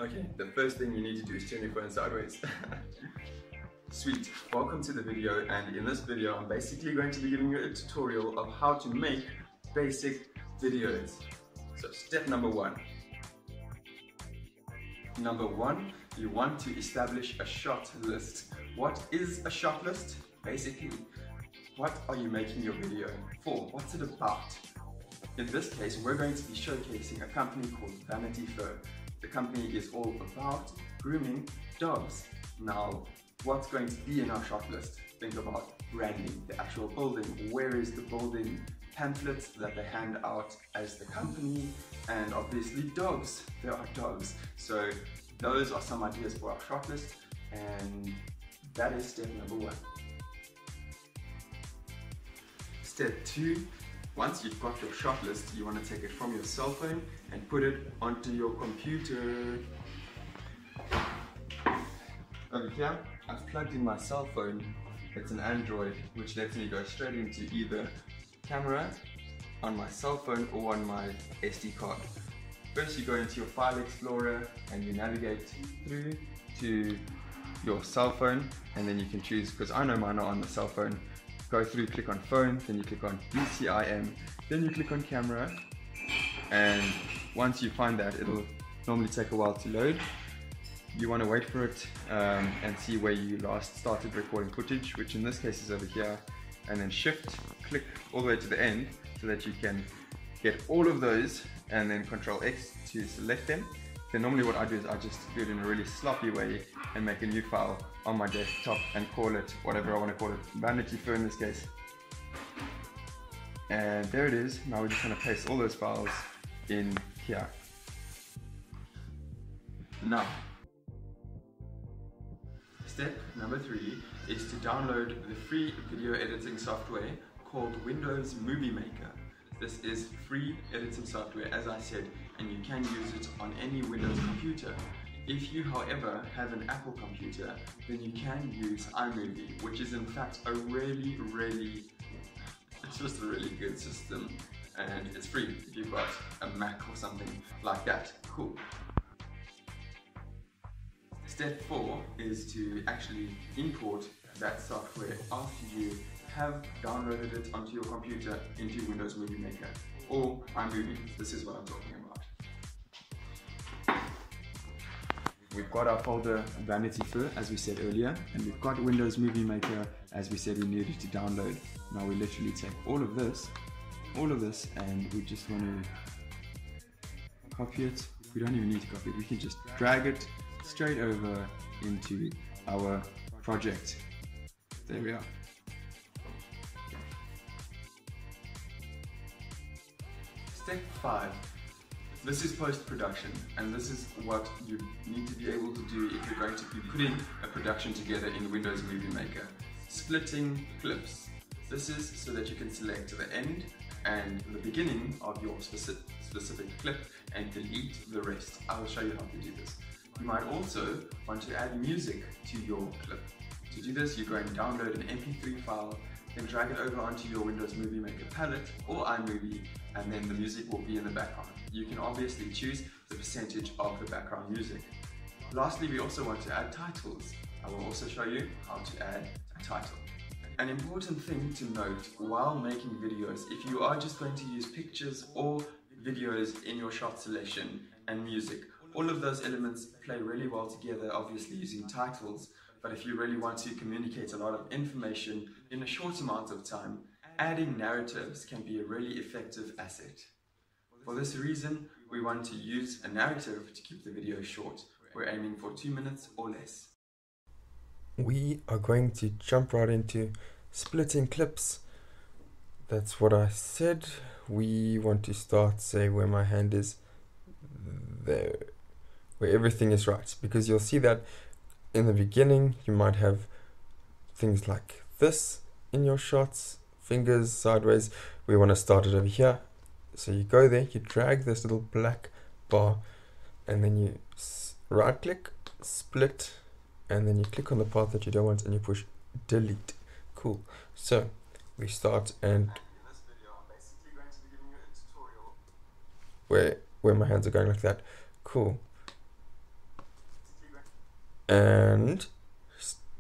Okay, the first thing you need to do is turn your phone sideways. Sweet, welcome to the video, and in this video I'm basically going to be giving you a tutorial of how to make basic videos. So step number one. Number one, you want to establish a shot list. What is a shot list? Basically, what are you making your video for? What's it about? In this case, we're going to be showcasing a company called Vanity Fair. The company is all about grooming dogs. Now, what's going to be in our shot list? Think about branding, the actual building. Where is the building? Pamphlets that they hand out as the company, and obviously dogs. There are dogs. So those are some ideas for our shot list, and that is step number one. Step two, once you've got your shot list, you want to take it from your cell phone and put it onto your computer. Over here, I've plugged in my cell phone. It's an Android, which lets me go straight into either camera on my cell phone or on my SD card. First, you go into your file explorer and you navigate through to your cell phone, and then you can choose, because I know mine are on the cell phone. Go through, click on phone, then you click on BCIM, then you click on camera, and once you find that, it'll normally take a while to load. You want to wait for it and see where you last started recording footage, which in this case is over here, and then shift, click all the way to the end so that you can get all of those, and then Control X to select them. Then normally what I do is I just do it in a really sloppy way and make a new file on my desktop and call it whatever I want to call it, Vanity Fair in this case. And there it is. Now we're just going to paste all those files in here. Now, step number three is to download the free video editing software called Windows Movie Maker. This is free editing software, as I said, and you can use it on any Windows computer. If you, however, have an Apple computer, then you can use iMovie, which is in fact a really good system, and it's free if you've got a Mac or something like that. Cool. Step 4 is to actually import that software after you have downloaded it onto your computer into Windows Movie Maker or iMovie. This is what I'm talking about. We've got our folder Vanity Fair, as we said earlier, and we've got Windows Movie Maker, as we said we needed to download. Now we literally take all of this, and we just want to copy it. We don't even need to copy it. We can just drag it straight over into our project. There we are. Step 5. This is post-production, and this is what you need to be able to do if you're going to be putting a production together in Windows Movie Maker. Splitting clips. This is so that you can select the end and the beginning of your specific clip and delete the rest. I will show you how to do this. You might also want to add music to your clip. To do this, you go and download an MP3 file, then drag it over onto your Windows Movie Maker palette or iMovie, and then the music will be in the background. You can obviously choose the percentage of the background music. Lastly, we also want to add titles. I will also show you how to add a title. An important thing to note while making videos, if you are just going to use pictures or videos in your shot selection and music, all of those elements play really well together, obviously using titles. But if you really want to communicate a lot of information in a short amount of time, adding narratives can be a really effective asset. For this reason, we want to use a narrative to keep the video short. We're aiming for 2 minutes or less. We are going to jump right into splitting clips. That's what I said. We want to start, say, where my hand is there, where everything is right, because you'll see that in the beginning you might have things like this in your shots, fingers sideways. We want to start it over here, so you go there, you drag this little black bar, and then you right click, split, and then you click on the part that you don't want and you push delete. Cool. So we start, and where my hands are going like that. Cool. And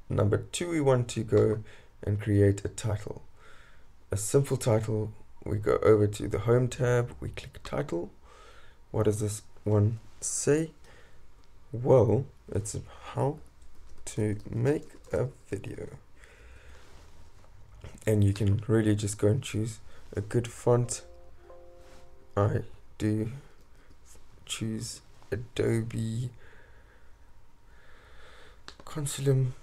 number 2, we want to go and create a title. A simple title. We go over to the home tab, we click title. What does this one say? Well, it's how to make a video. And you can really just go and choose a good font. I do choose Adobe Consulum,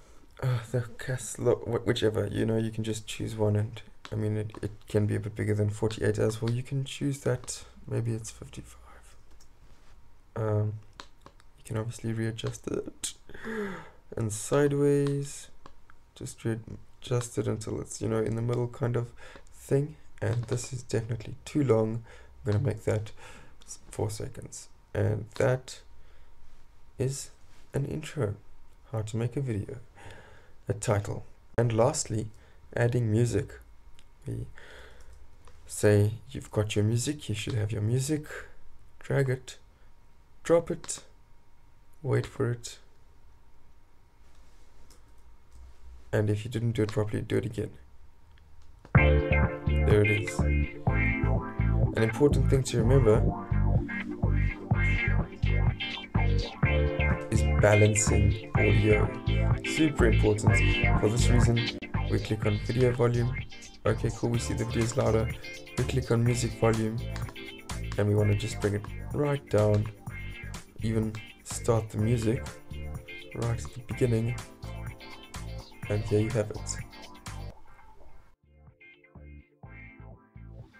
the Castle, whichever, you know, you can just choose one, and I mean it can be a bit bigger than 48 as well. You can choose that, maybe it's 55. You can obviously readjust it, and sideways, just readjust it until it's, you know, in the middle kind of thing. And this is definitely too long. I'm gonna make that 4 seconds, and that is an intro, how to make a video, a title. And lastly, adding music. We say you've got your music, you should have your music, drag it, drop it, wait for it, and if you didn't do it properly, do it again. There it is. An important thing to remember is balancing audio. Super important. For this reason, we click on video volume. Okay, cool, we see the video is louder. We click on music volume, and we want to just bring it right down. Even start the music right at the beginning. And here you have it.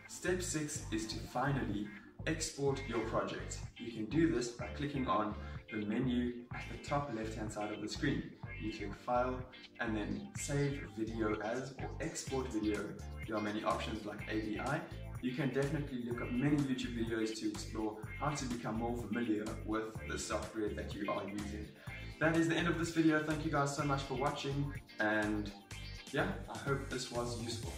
Step 6 is to finally export your project. You can do this by clicking on the menu at the top left hand side of the screen. You click File and then Save Video As or Export Video. There are many options like AVI. You can definitely look up many YouTube videos to explore how to become more familiar with the software that you are using. That is the end of this video. Thank you guys so much for watching, and yeah, I hope this was useful.